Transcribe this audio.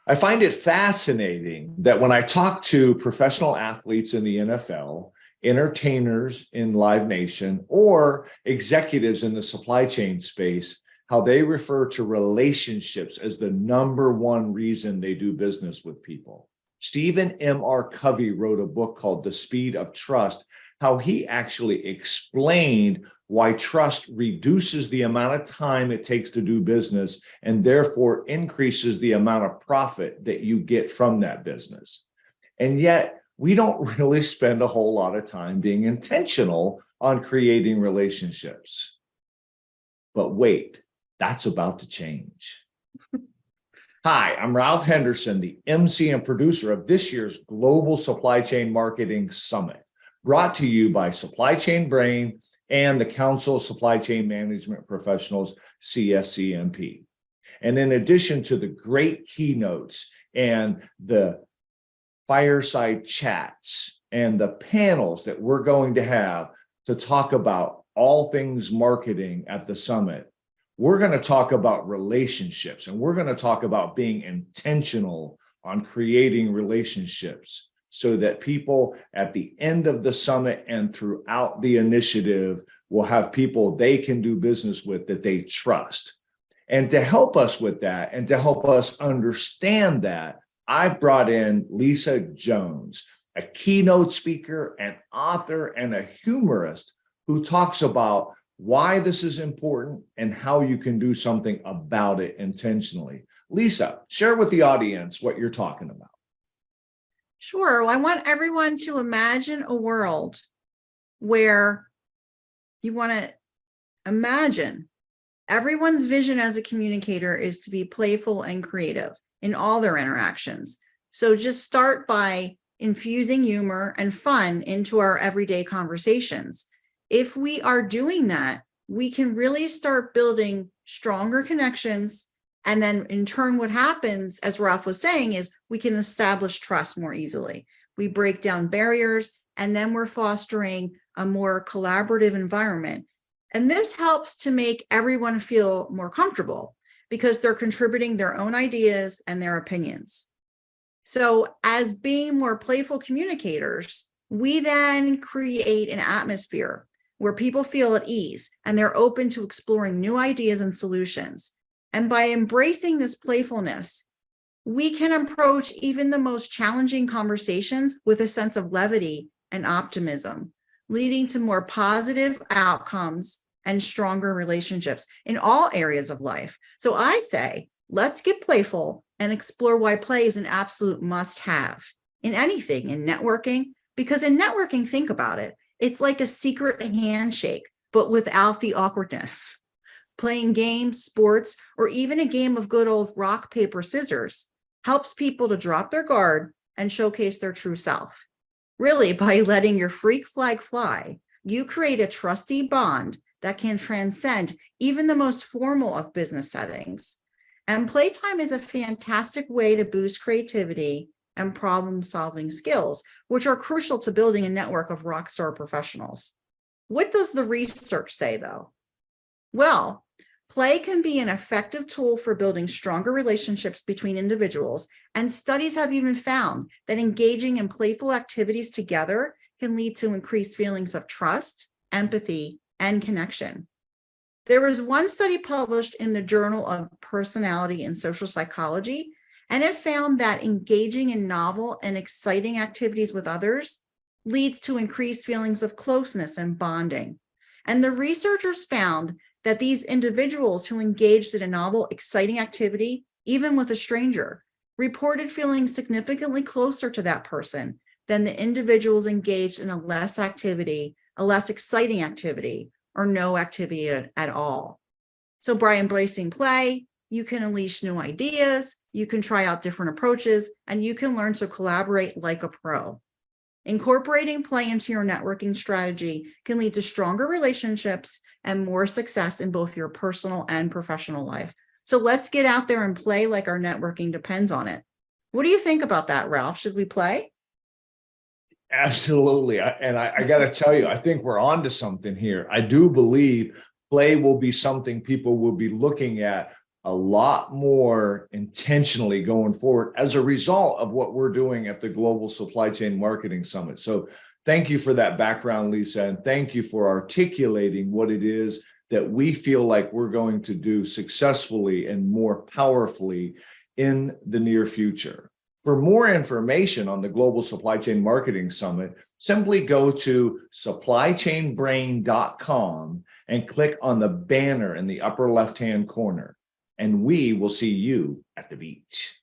I find it fascinating that when I talk to professional athletes in the NFL, entertainers in Live Nation, or executives in the supply chain space, how they refer to relationships as the number one reason they do business with people. Stephen M.R. Covey wrote a book called The Speed of Trust, how he actually explained why trust reduces the amount of time it takes to do business and therefore increases the amount of profit that you get from that business. And yet, we don't really spend a whole lot of time being intentional on creating relationships. But wait, that's about to change. Hi, I'm Ralph Henderson, the MC and producer of this year's Global Supply Chain Marketing Summit, brought to you by Supply Chain Brain and the Council of Supply Chain Management Professionals, CSCMP. And in addition to the great keynotes and the fireside chats and the panels that we're going to have to talk about all things marketing at the summit, we're going to talk about relationships, and we're going to talk about being intentional on creating relationships so that people at the end of the summit and throughout the initiative will have people they can do business with that they trust. And to help us with that and to help us understand that, I've brought in Lisa Jones, a keynote speaker, an author, and a humorist who talks about why this is important and how you can do something about it intentionally. Lisa, share with the audience what you're talking about. Sure. Well, I want everyone to imagine a world where you want to imagine everyone's vision as a communicator is to be playful and creative in all their interactions. So just start by infusing humor and fun into our everyday conversations. If we are doing that, we can really start building stronger connections. And then in turn, what happens, as Ralph was saying, is we can establish trust more easily. We break down barriers, and then we're fostering a more collaborative environment. And this helps to make everyone feel more comfortable because they're contributing their own ideas and their opinions. So as being more playful communicators, we then create an atmosphere where people feel at ease and they're open to exploring new ideas and solutions. And by embracing this playfulness, we can approach even the most challenging conversations with a sense of levity and optimism, leading to more positive outcomes and stronger relationships in all areas of life. So I say, let's get playful and explore why play is an absolute must-have in anything, in networking, because in networking, think about it, it's like a secret handshake, but without the awkwardness. Playing games, sports, or even a game of good old rock, paper, scissors helps people to drop their guard and showcase their true self. Really, by letting your freak flag fly, you create a trusty bond that can transcend even the most formal of business settings. And playtime is a fantastic way to boost creativity and problem-solving skills, which are crucial to building a network of rockstar professionals. What does the research say, though? Well, play can be an effective tool for building stronger relationships between individuals, and studies have even found that engaging in playful activities together can lead to increased feelings of trust, empathy, and connection. There was one study published in the Journal of Personality and Social Psychology, and it found that engaging in novel and exciting activities with others leads to increased feelings of closeness and bonding. And the researchers found that these individuals who engaged in a novel, exciting activity, even with a stranger, reported feeling significantly closer to that person than the individuals engaged in a less exciting activity, or no activity at all. So by embracing play, you can unleash new ideas, you can try out different approaches, and you can learn to collaborate like a pro. Incorporating play into your networking strategy can lead to stronger relationships and more success in both your personal and professional life. So let's get out there and play like our networking depends on it. What do you think about that, Ralph? Should we play? Absolutely. I got to tell you, I think we're on to something here. I do believe play will be something people will be looking at a lot more intentionally going forward as a result of what we're doing at the Global Supply Chain Marketing Summit. So thank you for that background, Lisa, and thank you for articulating what it is that we feel like we're going to do successfully and more powerfully in the near future. For more information on the Global Supply Chain Marketing Summit, simply go to supplychainbrain.com and click on the banner in the upper left-hand corner, and we will see you at the beach.